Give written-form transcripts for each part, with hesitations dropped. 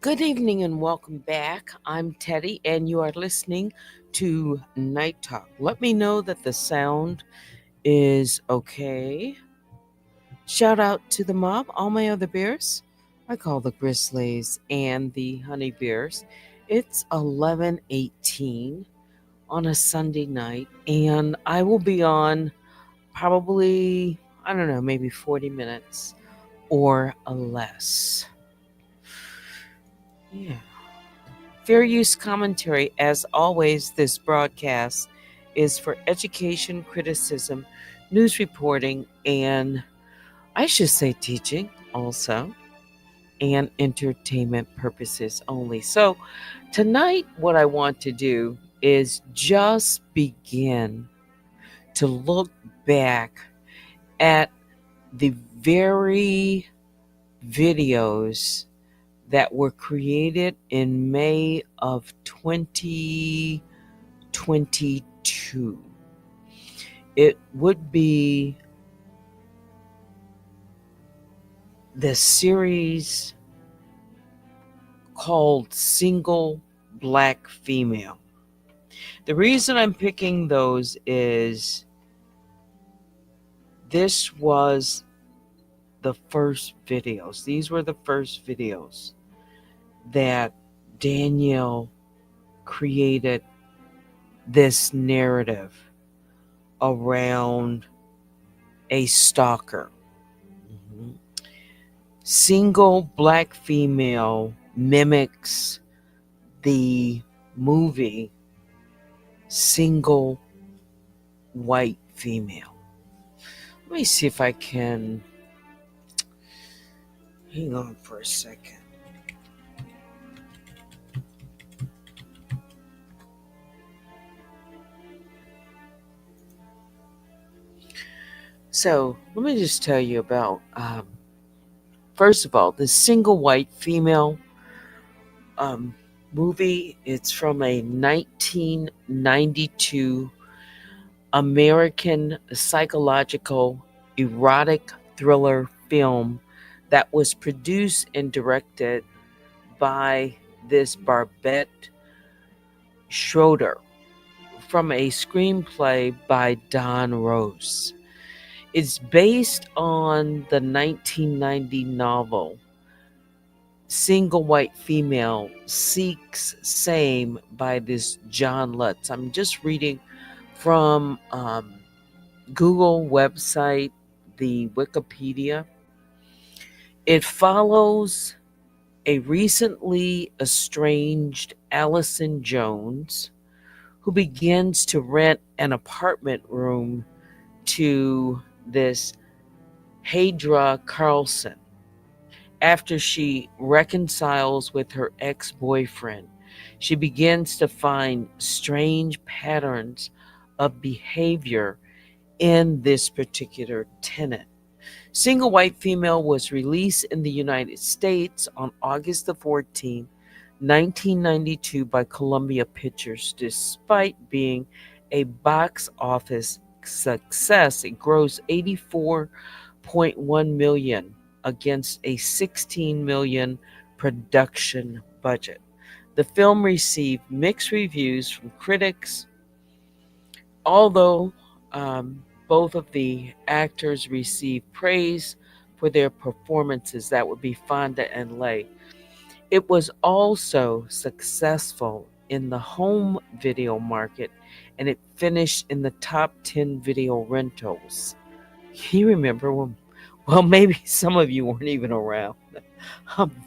Good evening and welcome back. I'm Teddy, and you are listening to Night Talk. Let me know that the sound is okay. Shout out to the mob, all my other bears. I call the Grizzlies and the Honey Bears. It's 11:18 on a Sunday night, and I will be on probably, I don't know, maybe 40 minutes or less. Yeah. Fair use commentary. As always, this broadcast is for education, criticism, news reporting, and I should say teaching also, and entertainment purposes only. So, tonight, what I want to do is just begin to look back at the very videos that were created in May of 2022. It would be the series called Single Black Female. The reason I'm picking those is this was the first videos. These were the first videos that Danielle created this narrative around a stalker. Mhm. Single black female mimics the movie Single White Female. Let me see if I can. Hang on for a second. So, let me just tell you about, first of all, the Single White Female um, movie. It's from a 1992 American psychological erotic thriller film that was produced and directed by this Barbette Schroeder from a screenplay by Don Rose. It's based on the 1990 novel Single White Female Seeks Same by this John Lutz. I'm just reading from Google website, the Wikipedia. It follows a recently estranged Allison Jones who begins to rent an apartment room to this Hadra Carlson after she reconciles with her ex boyfriend. She begins to find strange patterns of behavior in this particular tenant. Single White Female was released in the United States on August the 14th, 1992 by Columbia Pictures. Despite being a box office success, it grossed 84.1 million against a 16 million production budget. The film received mixed reviews from critics, although both of the actors received praise for their performances. That would be Fonda and Lay. It was also successful in the home video market, and it finished in the top 10 video rentals. You remember when, well, maybe some of you weren't even around.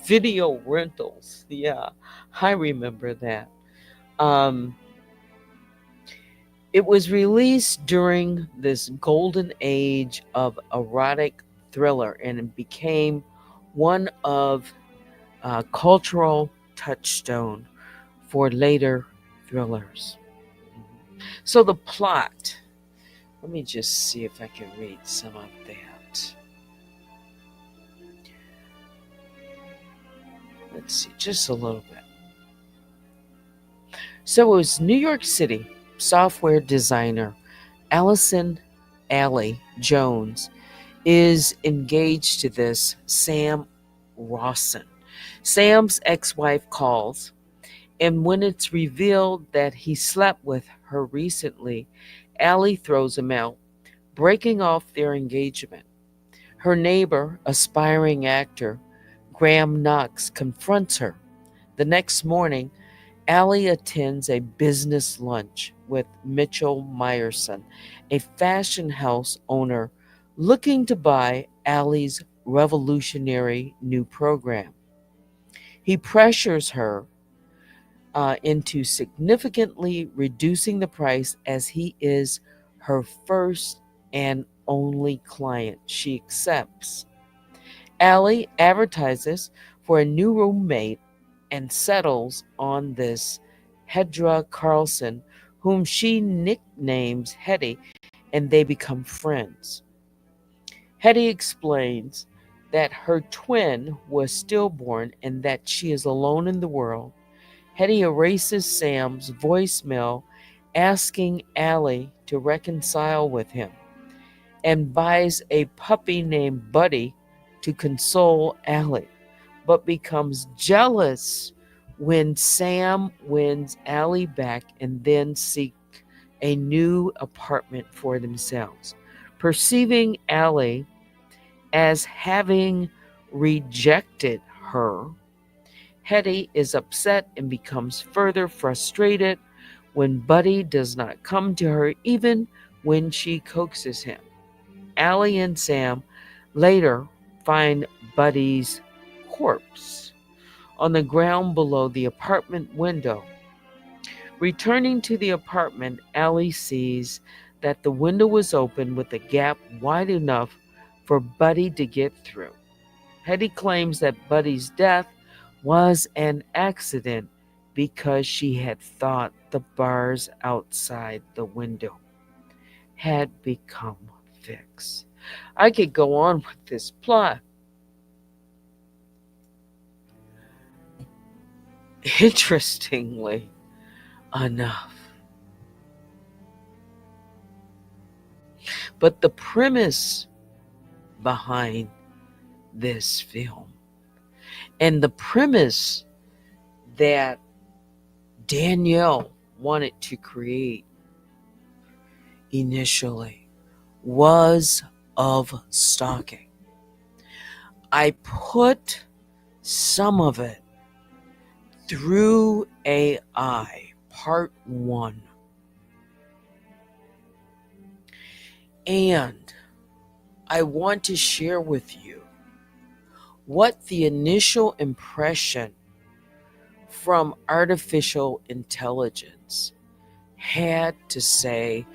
Video rentals. Yeah, I remember that. Um, It was released during this golden age of erotic thriller, and it became one of cultural touchstone for later thrillers. So the plot, let me just see if I can read some of that. Let's see, just a little bit. So it was New York City software designer Allison Alley Jones is engaged to this Sam Rawson. Sam's ex-wife calls, and when it's revealed that he slept with her recently, Allie throws him out, breaking off their engagement. Her neighbor, aspiring actor Graham Knox, confronts her. The next morning, Allie attends a business lunch with Mitchell Meyerson, a fashion house owner looking to buy Allie's revolutionary new program. He pressures her into significantly reducing the price as he is her first and only client. She accepts. Allie advertises for a new roommate and settles on this Hedra Carlson, whom she nicknames Hetty, and they become friends. Hetty explains that her twin was stillborn and that she is alone in the world. Hetty erases Sam's voicemail asking Allie to reconcile with him and buys a puppy named Buddy to console Allie, but becomes jealous when Sam wins Allie back and then seek a new apartment for themselves. Perceiving Allie as having rejected her, Hetty is upset and becomes further frustrated when Buddy does not come to her even when she coaxes him. Allie and Sam later find Buddy's corpse on the ground below the apartment window. Returning to the apartment, Allie sees that the window was open with a gap wide enough for Buddy to get through. Hetty claims that Buddy's death was an accident because she had thought the bars outside the window had become fixed. I could go on with this plot. Interestingly enough. But the premise behind this film and the premise that Danielle wanted to create initially was of stalking. I put some of it through AI, part 1. And I want to share with you what the initial impression from artificial intelligence had to say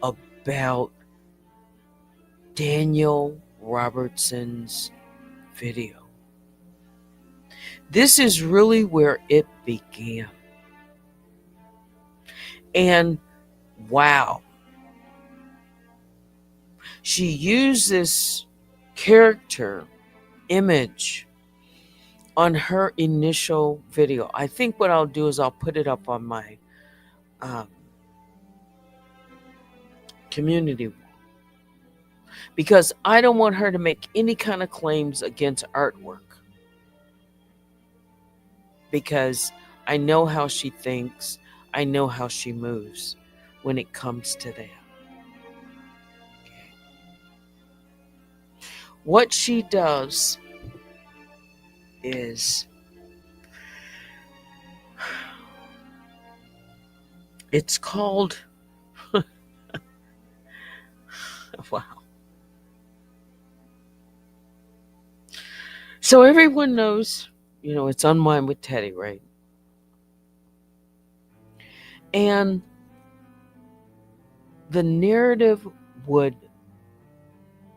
about Daniel Robertson's video. This is really where it began. And wow, she used this character image on her initial video. I think what I'll do is I'll put it up on my community wall, because I don't want her to make any kind of claims against artwork, because I know how she thinks, I know how she moves when it comes to that. Okay. What she does is it's called wow. So everyone knows, it's Unwind with Teddy, right? And the narrative would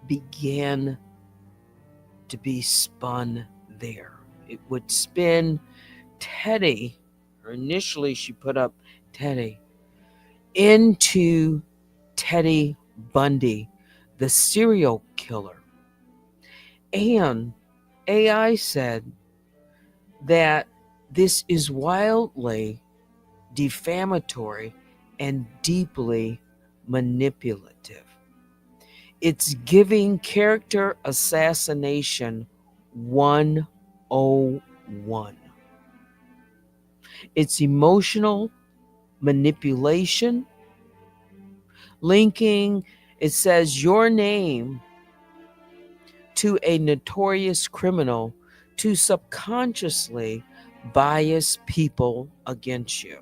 begin to be spun there. It would spin Teddy, or initially she put up Teddy, into Teddy Bundy, the serial killer. And AI said that this is wildly defamatory and deeply manipulative. It's giving character assassination 101. one. It's emotional manipulation, linking, it says, your name to a notorious criminal to subconsciously bias people against you.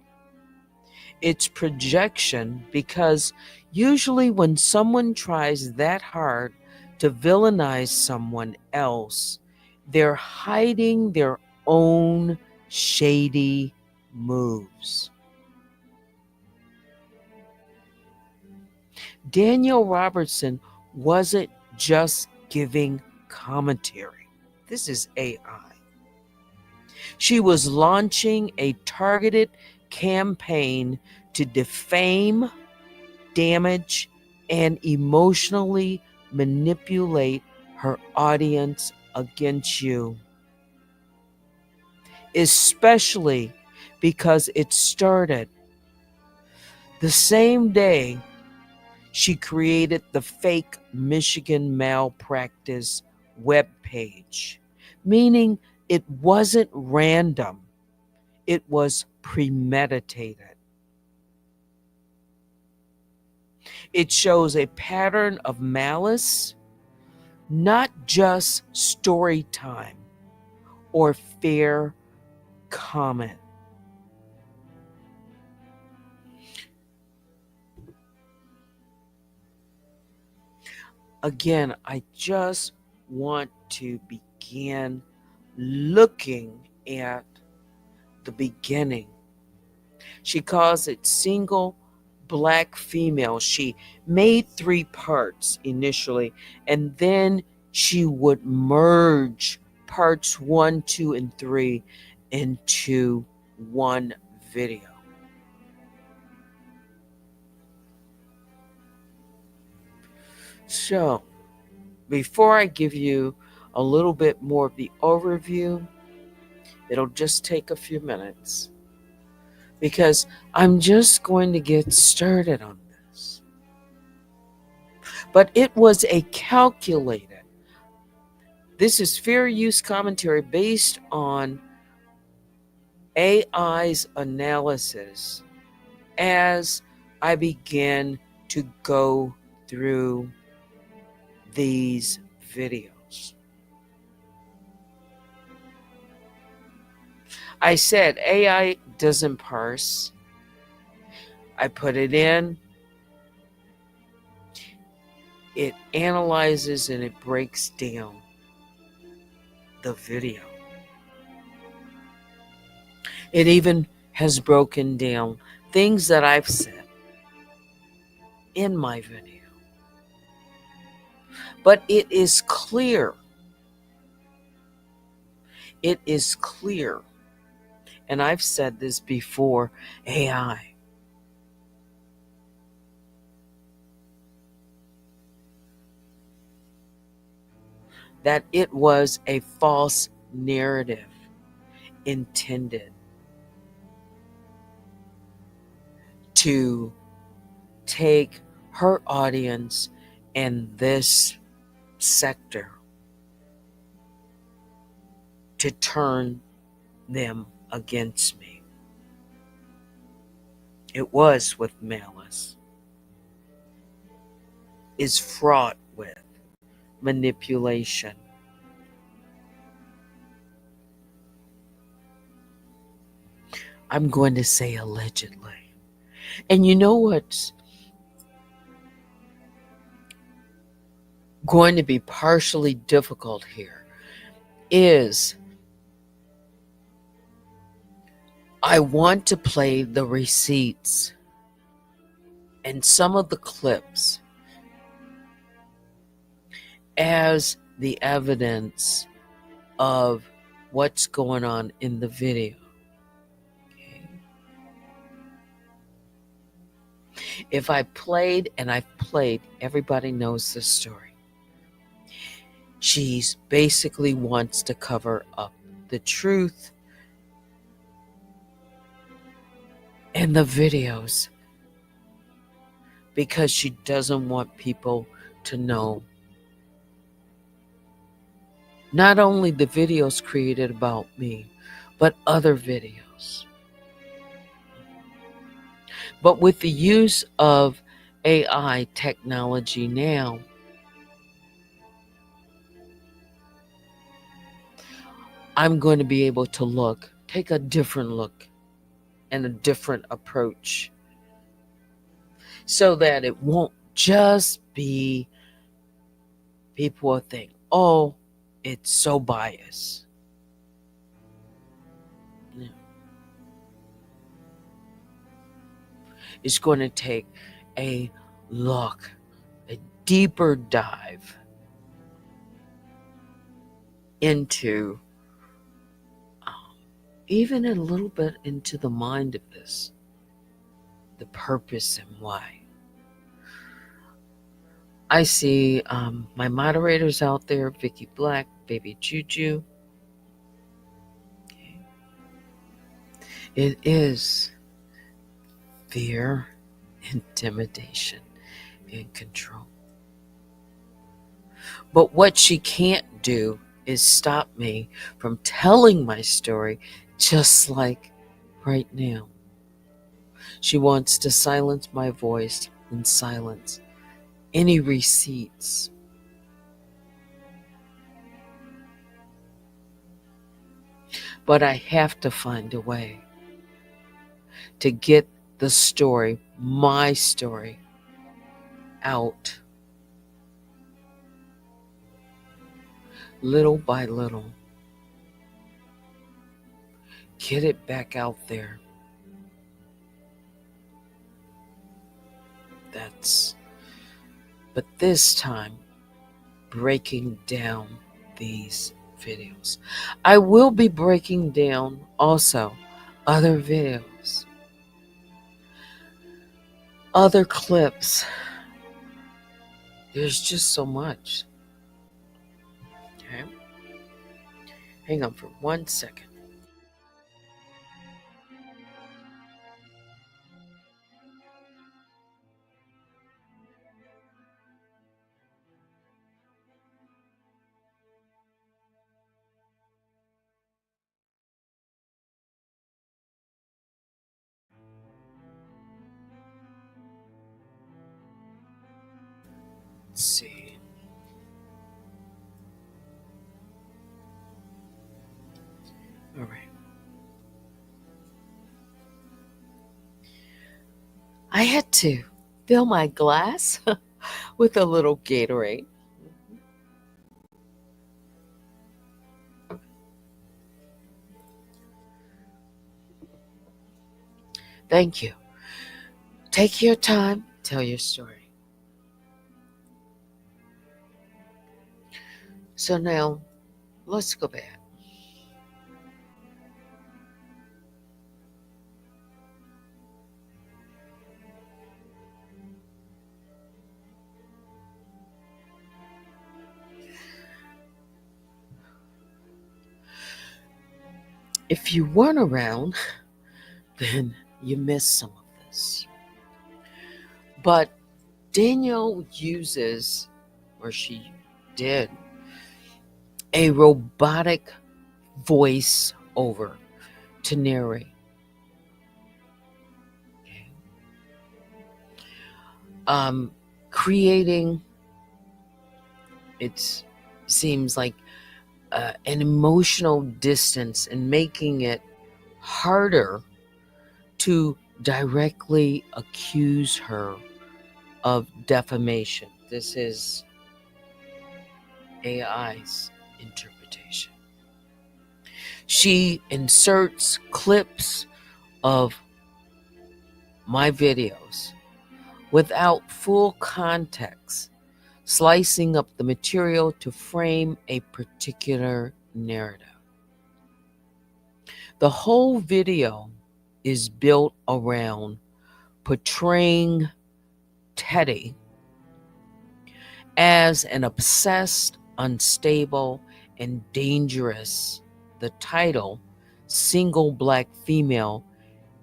It's projection because usually when someone tries that hard to villainize someone else, they're hiding their own shady moves. Danielle Robertson wasn't just giving commentary. This is AI. She was launching a targeted campaign to defame, damage, and emotionally manipulate her audience against you, especially because it started the same day she created the fake Michigan malpractice webpage, meaning it wasn't random, it was premeditated. It shows a pattern of malice, not just story time or fair comment. Again, I just want to begin looking at the beginning. She calls it single black female. She made 3 parts initially, and then she would merge parts 1, 2, and 3 into one video. So, before I give you a little bit more of the overview, it'll just take a few minutes because I'm just going to get started on this. But it was a calculated, this is fair use commentary based on AI's analysis as I begin to go through these videos. I said AI doesn't parse. I put it in, it analyzes and it breaks down the video. It even has broken down things that I've said in my video. But it is clear. It is clear. And I've said this before, AI. That it was a false narrative intended to take her audience and this sector to turn them against me. It was with malice, is fraught with manipulation. I'm going to say allegedly. And you know what's going to be partially difficult here is I want to play the receipts and some of the clips as the evidence of what's going on in the video. Okay. If I played, and I've played, everybody knows this story. She basically wants to cover up the truth in the videos because she doesn't want people to know not only the videos created about me, but other videos. But with the use of AI technology now, I'm going to be able to take a different look and a different approach so that it won't just be people will think, oh, it's so biased. No. It's going to take a look, a deeper dive into even a little bit into the mind of this, the purpose and why. I see my moderators out there, Vicky Black, Baby Juju. Okay. It is fear, intimidation, and control. But what she can't do is stop me from telling my story just like right now. She wants to silence my voice and silence any receipts. But I have to find a way to get the story, my story, out little by little. Get it back out there. But this time, breaking down these videos. I will be breaking down also other videos, other clips. There's just so much. Okay? Hang on for 1 second. Let's see. All right. I had to fill my glass with a little Gatorade. Thank you. Take your time, tell your story. So now, let's go back. If you weren't around, then you missed some of this. But Danielle uses, or she did, a robotic voice over to narrate. Okay. Creating, it seems like an emotional distance and making it harder to directly accuse her of defamation. This is AI's interpretation. She inserts clips of my videos without full context, slicing up the material to frame a particular narrative. The whole video is built around portraying Teddy as an obsessed, unstable, and dangerous. The title, Single Black Female,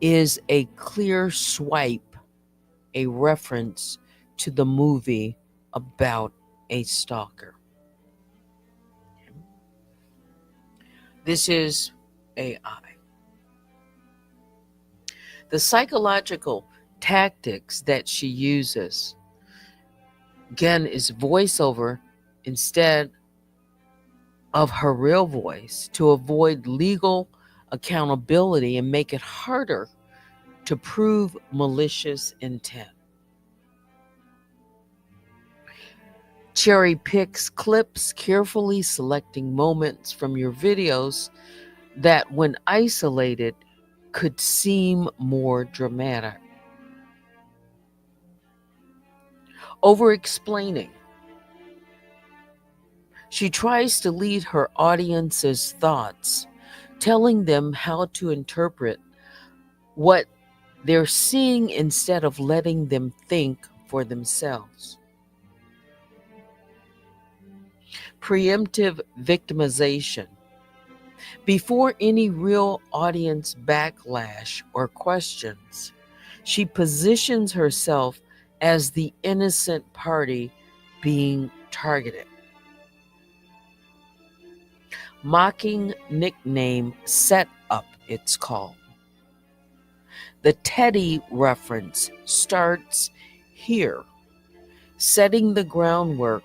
is a clear swipe, a reference to the movie about a stalker. This is AI. The psychological tactics that she uses, again, is voiceover instead of her real voice to avoid legal accountability and make it harder to prove malicious intent. Cherry picks clips, carefully selecting moments from your videos that, when isolated, could seem more dramatic. Over explaining. She tries to lead her audience's thoughts, telling them how to interpret what they're seeing instead of letting them think for themselves. Preemptive victimization. Before any real audience backlash or questions, she positions herself as the innocent party being targeted. Mocking nickname setup, it's called. The Teddy reference starts here, setting the groundwork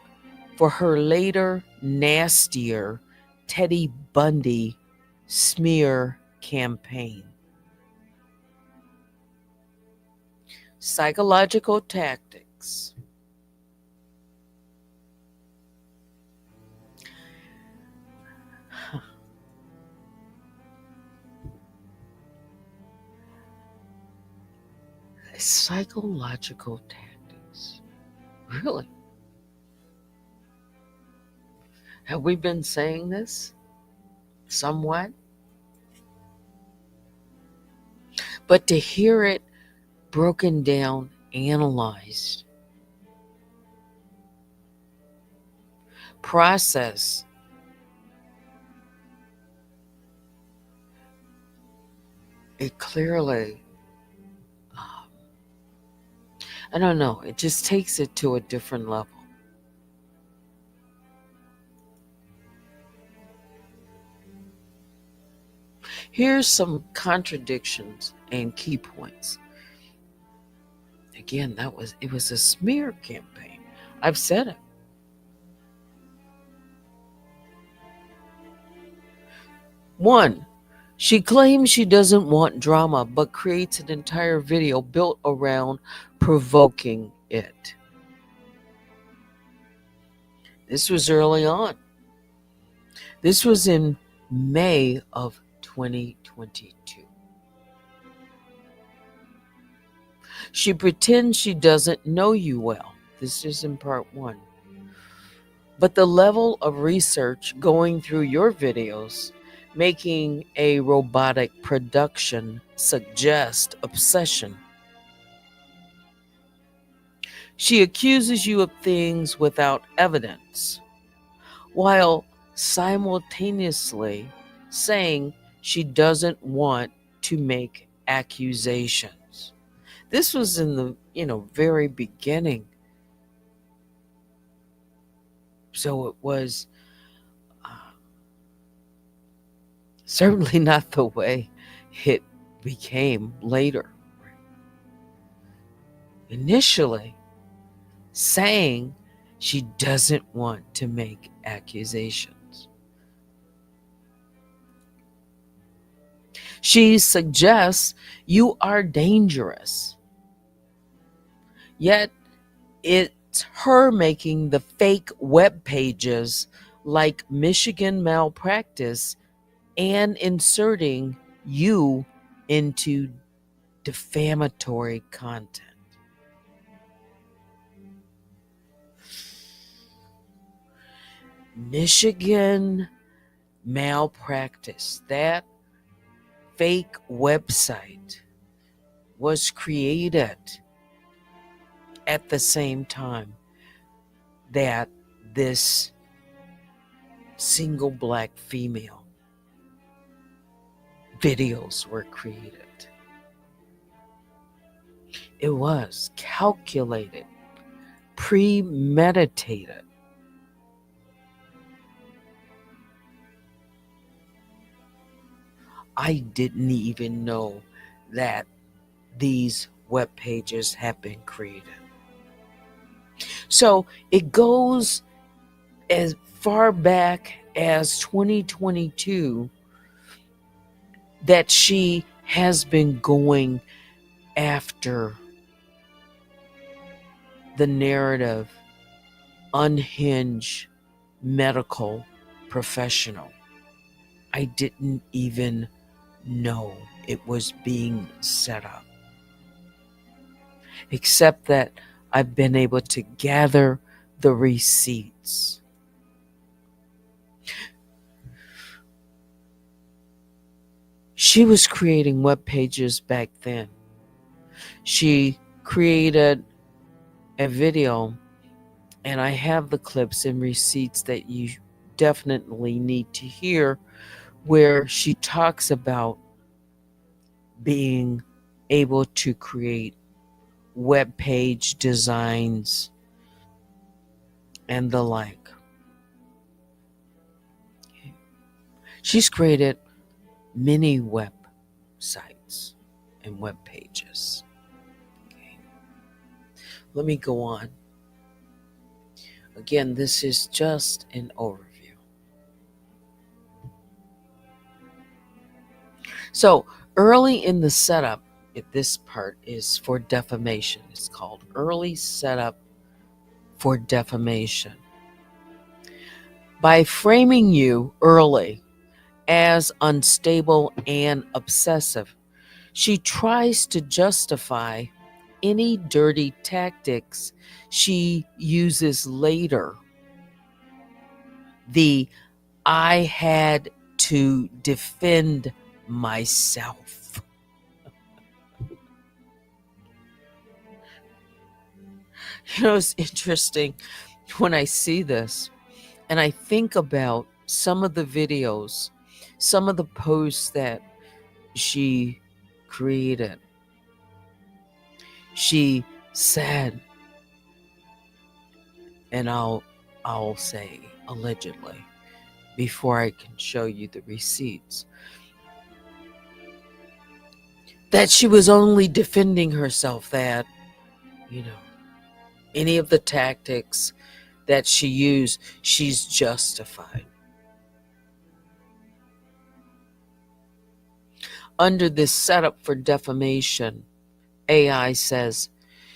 for her later, nastier Teddy Bundy smear campaign. Psychological tactics. Psychological tactics. Really? Have we been saying this? Somewhat? But to hear it broken down, analyzed, processed, it clearly, I don't know, it just takes it to a different level. Here's some contradictions and key points. Again, it was a smear campaign. I've said it. One, she claims she doesn't want drama, but creates an entire video built around provoking it. This was early on. This was in May of 2022. She pretends she doesn't know you well. This is in part one. But the level of research going through your videos, making a robotic production, suggests obsession. She accuses you of things without evidence, while simultaneously saying she doesn't want to make accusations. This was in the, very beginning. So it was certainly not the way it became later. Initially, saying she doesn't want to make accusations. She suggests you are dangerous. Yet it's her making the fake web pages like Michigan Malpractice and inserting you into defamatory content. Michigan Malpractice, that fake website, was created at the same time that this single black female videos were created. It was calculated, premeditated. I didn't even know that these web pages have been created. So it goes as far back as 2022 that she has been going after the narrative unhinged medical professional. I didn't even know it was being set up, except that I've been able to gather the receipts. She was creating web pages back then. She created a video, and I have the clips and receipts that you definitely need to hear, where she talks about being able to create web page designs and the like. She's created many websites and web pages. Okay. Let me go on. Again, this is just an overview. So early in the setup, this part is for defamation. It's called early setup for defamation. By framing you early as unstable and obsessive, she tries to justify any dirty tactics she uses later. The "I had to defend myself." It's interesting when I see this and I think about some of the videos, some of the posts that she created. She said, and I'll say allegedly before I can show you the receipts, that she was only defending herself, that, any of the tactics that she used, she's justified. Under this setup for defamation, AI says,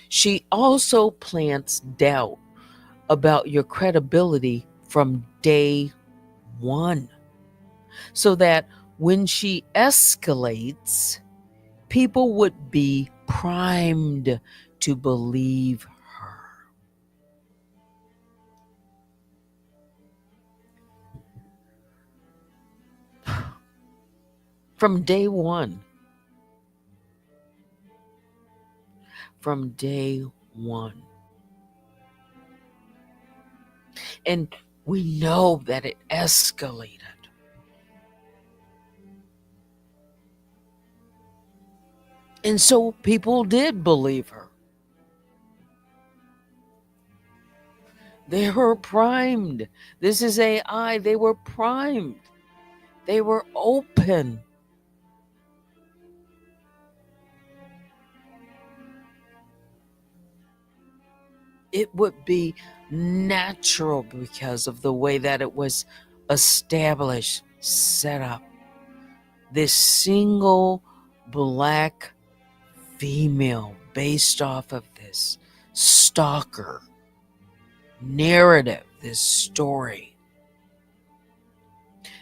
she also plants doubt about your credibility from day one, so that when she escalates, people would be primed to believe her. From day one. From day one. And we know that it escalated. And so people did believe her. They were primed. This is AI. They were primed. They were open. It would be natural because of the way that it was established, set up. This single black female based off of this stalker narrative, this story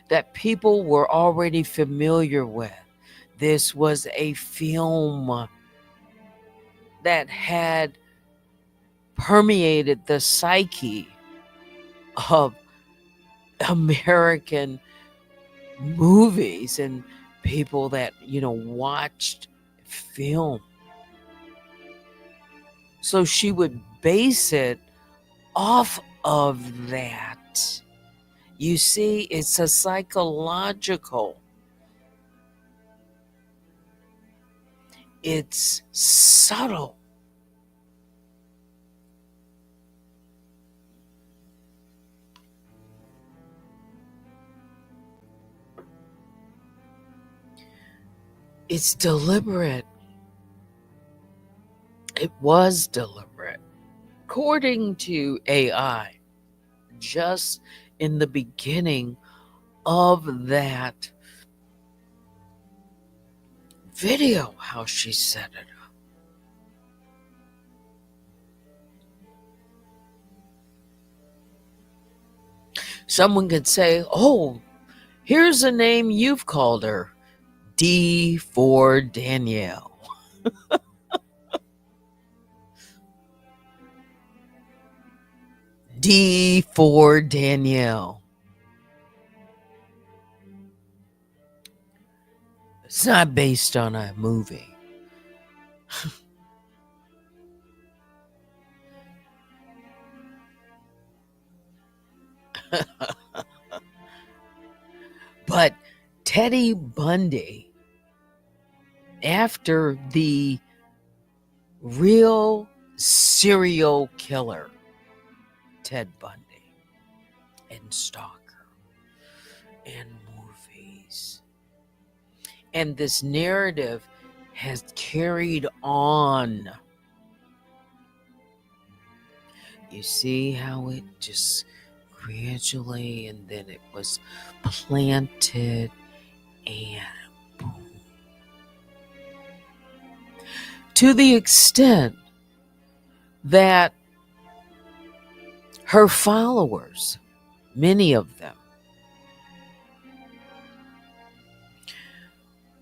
that people were already familiar with. This was a film that had permeated the psyche of American movies and people that, watched film. So she would base it off of that. You see, it's a psychological. It's subtle. It's deliberate. It was deliberate. According to AI, just in the beginning of that video, how she set it up. Someone could say, oh, here's a name you've called her, D for Danielle. D for Danielle. It's not based on a movie. But Teddy Bundy, after the real serial killer, Ted Bundy, and Stalker, and movies, and this narrative has carried on. You see how it just gradually, and then it was planted, and boom. To the extent that her followers, many of them,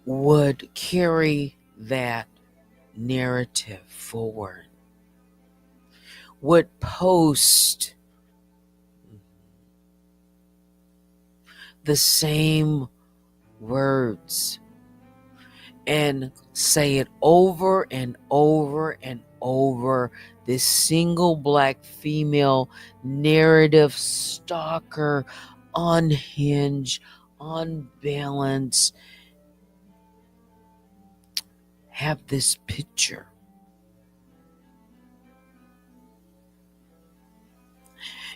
would carry that narrative forward, would post the same words and say it over and over and over. This single black female narrative stalker, unhinged, unbalanced, have this picture.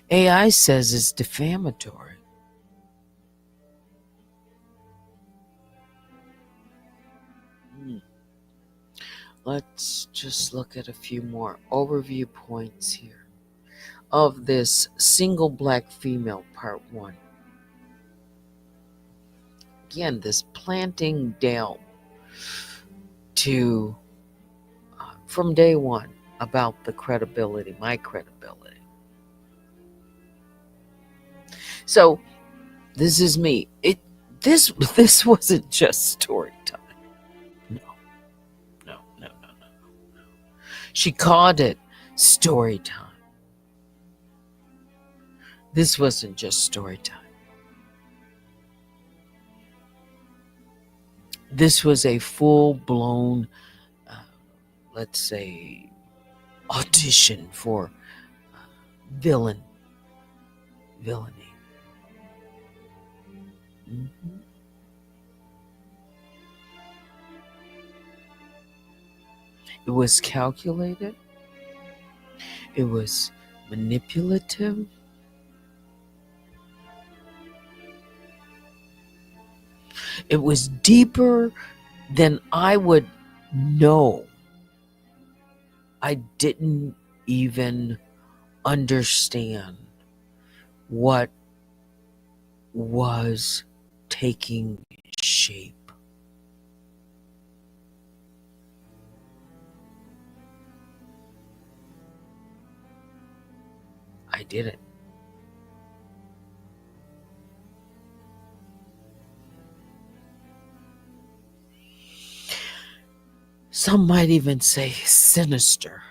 AI says it's defamatory. Let's just look at a few more overview points here of this single black female part 1. Again, this planting down to from day one about the credibility, my credibility. So this is me. This wasn't just story time. No. She called it story time. This wasn't just story time. This was a full-blown, let's say, audition for villainy. Mm-hmm. It was calculated. It was manipulative. It was deeper than I would know. I didn't even understand what was taking shape. I didn't. Some might even say sinister.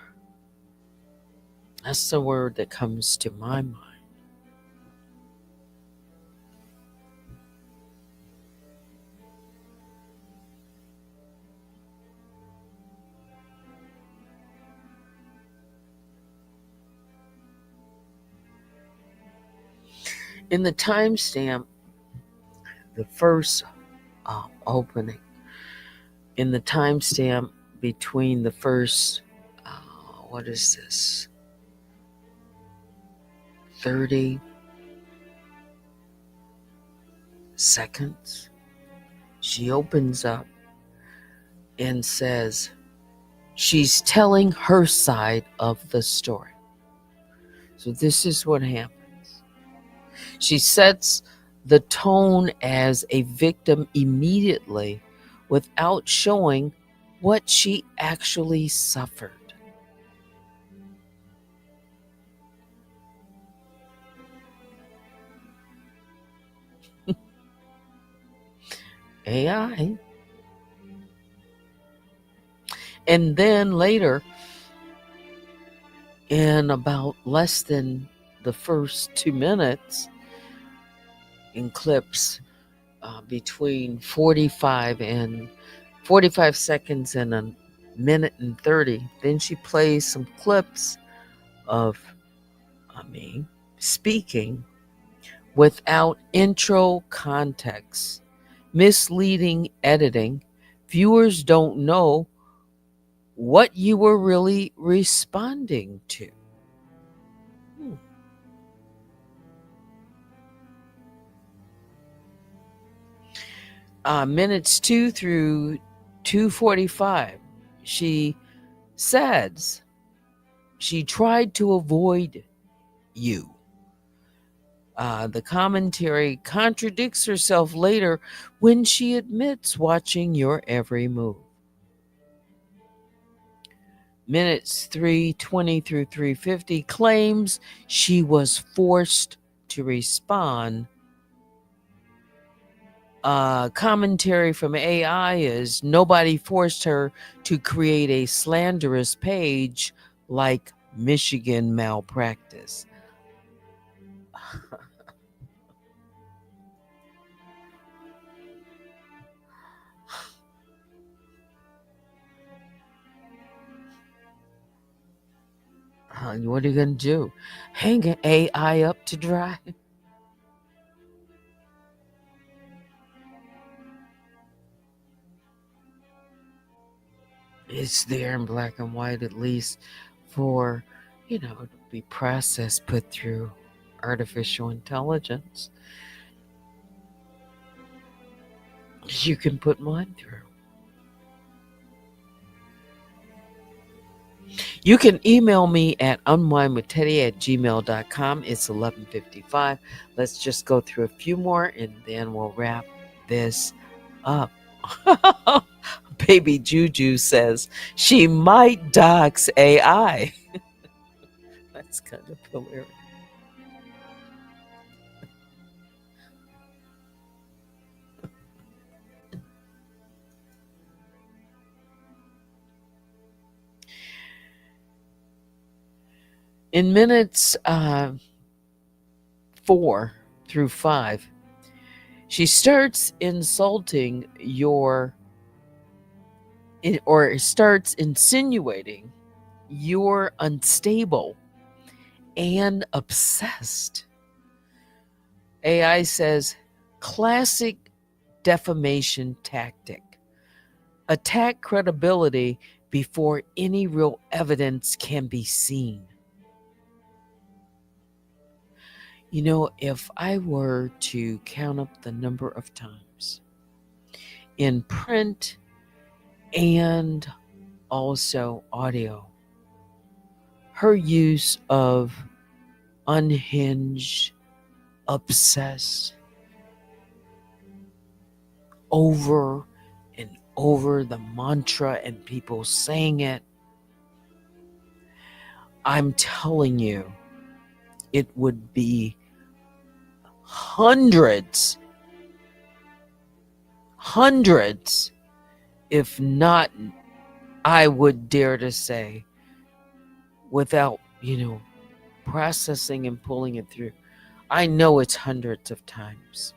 That's the word that comes to my mind. In the timestamp, the first opening, in the timestamp between the first, what is this, 30 seconds, she opens up and says, She's telling her side of the story. So this is what happens. She sets the tone as a victim immediately without showing what she actually suffered. AI. And then later, in about less than the first 2 minutes, in clips between 45 seconds and a minute and 30, then she plays some clips of me speaking without intro context, misleading editing. Viewers don't know what you were really responding to. Minutes 2 through 2:45, she says she tried to avoid you. The commentary contradicts herself later when she admits watching your every move. Minutes 3:20 through 3:50 claims she was forced to respond. Commentary from AI is nobody forced her to create a slanderous page like Michigan malpractice. What are you going to do? Hang an AI up to dry? It's there in black and white, at least for, to be processed, put through artificial intelligence. You can put mine through. You can email me at unwinewithteddy@gmail.com. It's 11:55. Let's just go through a few more and then we'll wrap this up. Baby Juju says she might dox AI. That's kind of hilarious. In minutes 4 through 5, she starts insulting or starts insinuating you're unstable and obsessed. AI says, classic defamation tactic. Attack credibility before any real evidence can be seen. If I were to count up the number of times in print and also audio, her use of unhinged, obsessed, over and over the mantra and people saying it, I'm telling you, it would be hundreds, if not, I would dare to say, without, processing and pulling it through, I know it's hundreds of times.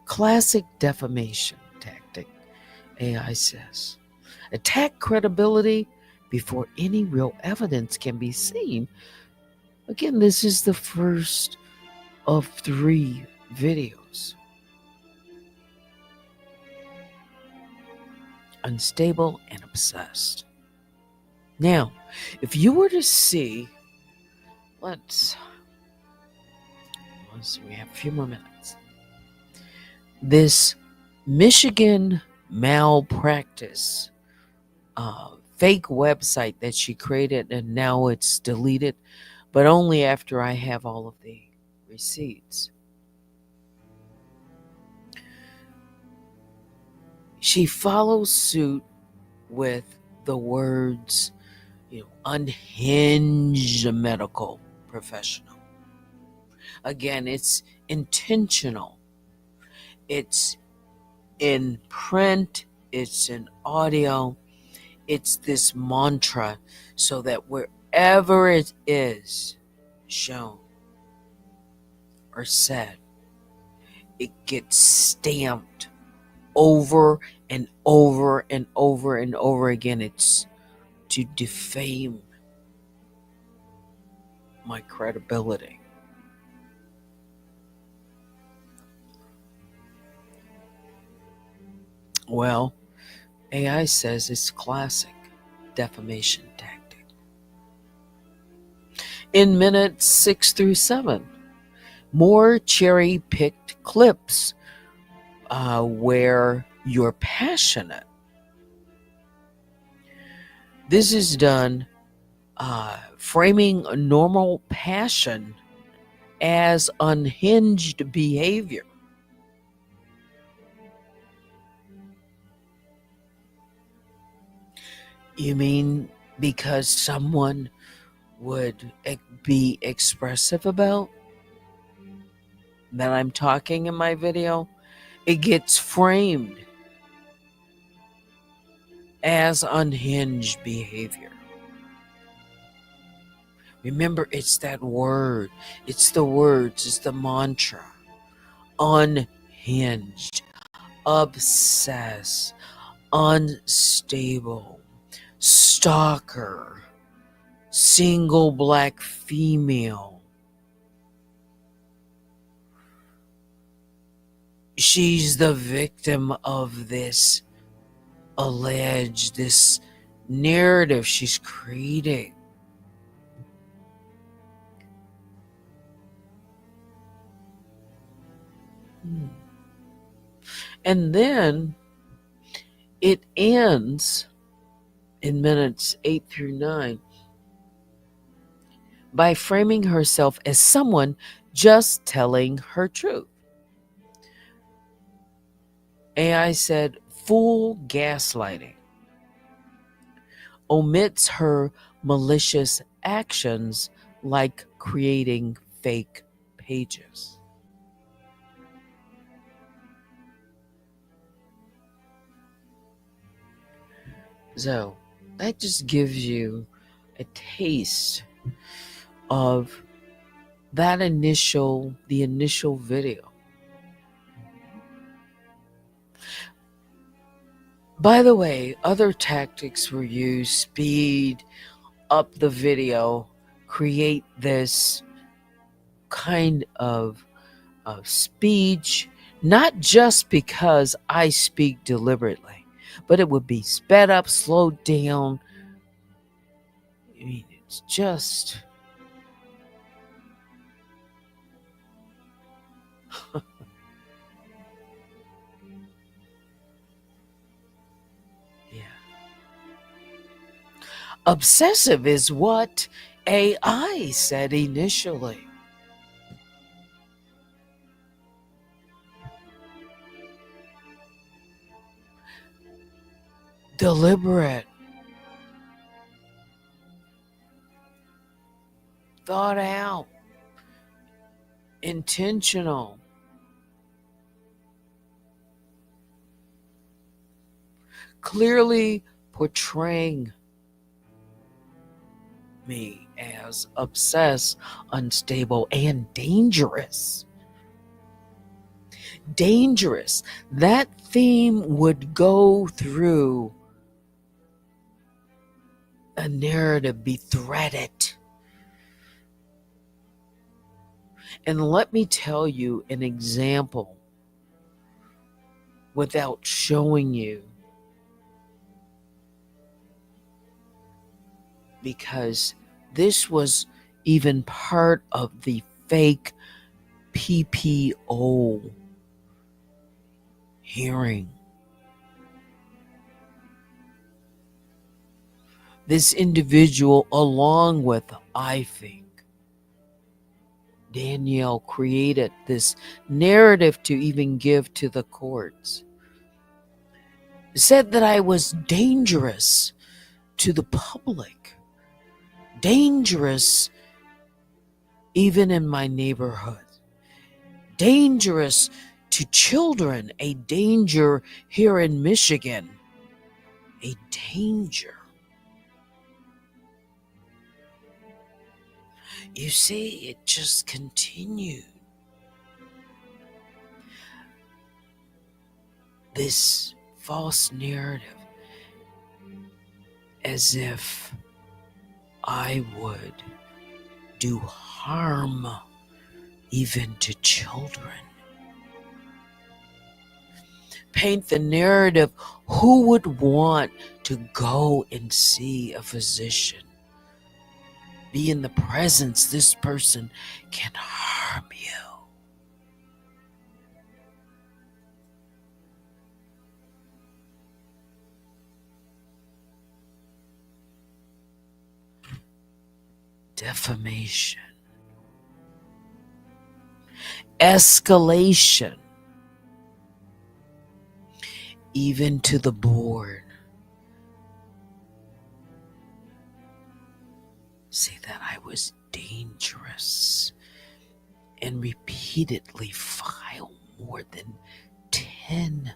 Classic defamation tactic, AI says. Attack credibility before any real evidence can be seen. Again, this is the first of 3 videos. Unstable and obsessed. Now, if you were to see, let's see, we have a few more minutes. This Michigan malpractice fake website that she created, and now it's deleted, but only after I have all of the receipts. She follows suit with the words, unhinged medical professional. Again, it's intentional. It's in print, it's in audio, it's this mantra so that wherever it is shown or said, it gets stamped over and over and over and over again. It's to defame my credibility. Well, AI says it's classic defamation tactic. In minutes 6 through 7, more cherry-picked clips where you're passionate. This is done framing a normal passion as unhinged behavior. You mean because someone would be expressive about that I'm talking in my video, it gets framed as unhinged behavior. Remember, it's that word. It's the words. It's the mantra. Unhinged, obsessed, unstable, stalker, single black female. She's the victim of this this narrative she's creating. And then it ends in minutes 8 through 9 by framing herself as someone just telling her truth. AI said full gaslighting, omits her malicious actions like creating fake pages. So that just gives you a taste of the initial video. By the way, other tactics were used: speed up the video, create this kind of speech, not just because I speak deliberately, but it would be sped up, slowed down. I mean, it's just yeah. Obsessive is what AI said initially. Deliberate, thought out, intentional. Clearly portraying me as obsessed, unstable, and dangerous. Dangerous. That theme would go through a narrative, be threaded. And let me tell you an example without showing you, because this was even part of the fake PPO hearing. This individual, along with, I think, Danielle, created this narrative to even give to the courts. Said that I was dangerous to the public, dangerous even in my neighborhood, dangerous to children, a danger here in Michigan, a danger. You see, it just continued. This false narrative, as if I would do harm even to children. Paint the narrative, who would want to go and see a physician? Be in the presence, this person can harm you. Defamation. Escalation. Even to the board. Say that I was dangerous and repeatedly file more than 10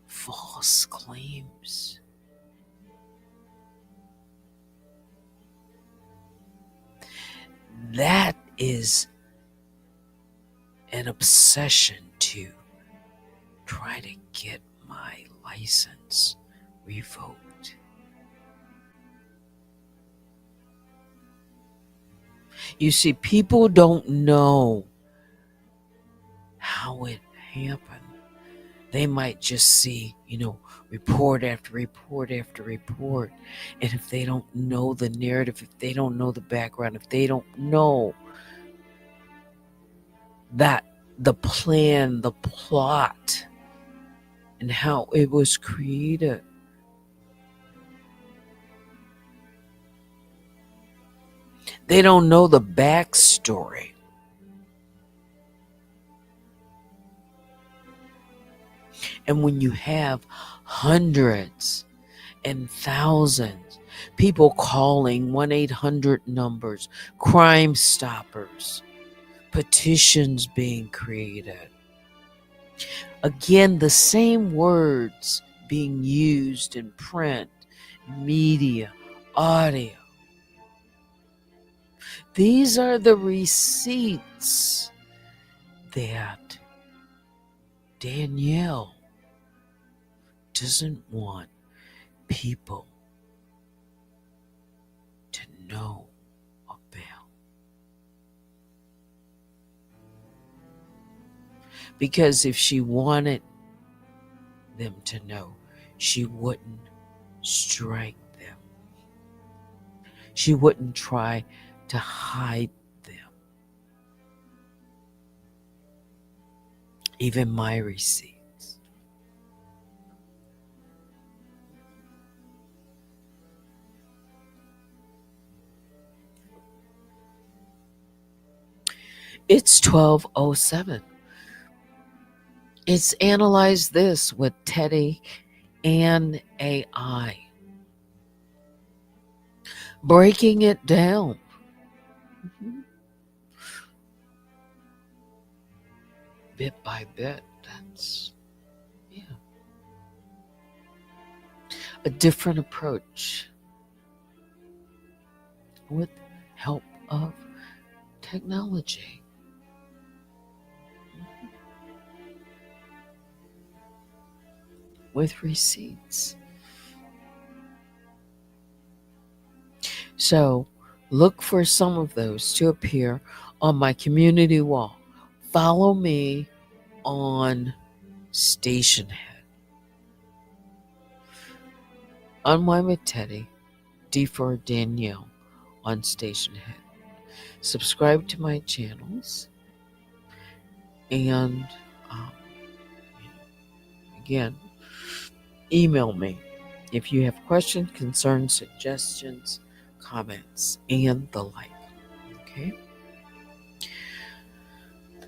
false claims. That is an obsession to try to get my license revoked. You see, people don't know how it happened. They might just see, report after report after report. And if they don't know the narrative, if they don't know the background, if they don't know that the plan, the plot, and how it was created, they don't know the backstory. And when you have hundreds and thousands, people calling 1-800 numbers, Crime Stoppers, petitions being created, again, the same words being used in print, media, audio. These are the receipts that Danielle doesn't want people to know about. Because if she wanted them to know, she wouldn't strike them. She wouldn't try to hide them. Even my receipts. It's 12:07. It's Analyze This with Teddy and AI. Breaking it down. Bit by bit. That's, a different approach with help of technology. With receipts. So look for some of those to appear on my community wall. Follow me on Station Head. Unwind with Teddy, D for Danielle on Station Head. Subscribe to my channels. And again, email me if you have questions, concerns, suggestions, comments, and the like. Okay,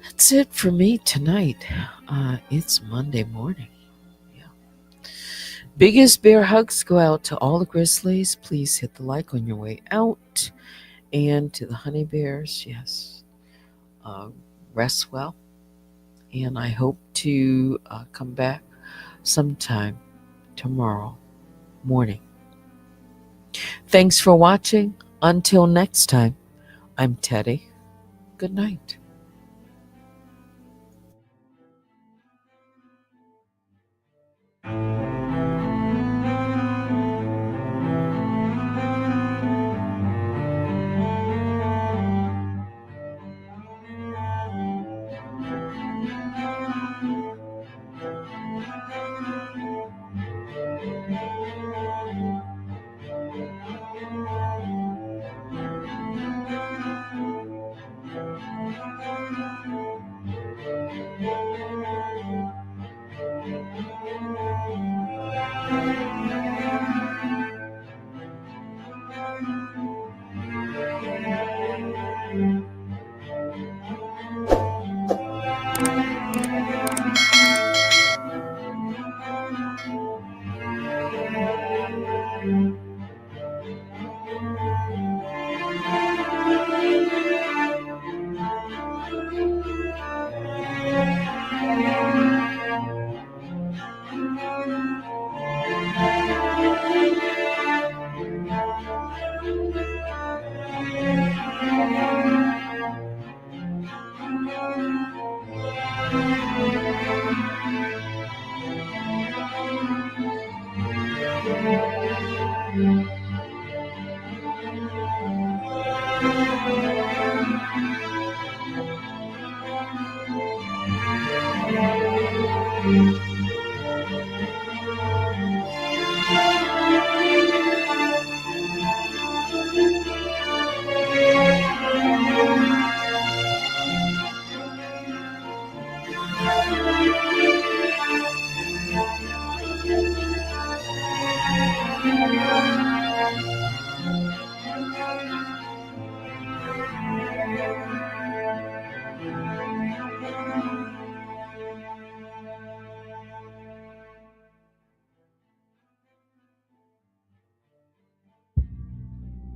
that's it for me tonight. It's Monday morning. Yeah. Biggest bear hugs go out to all the grizzlies. Please hit the like on your way out. And to the honey bears, yes, uh, rest well. And I hope to come back sometime tomorrow morning. Thanks for watching. Until next time, I'm Teddy. Good night.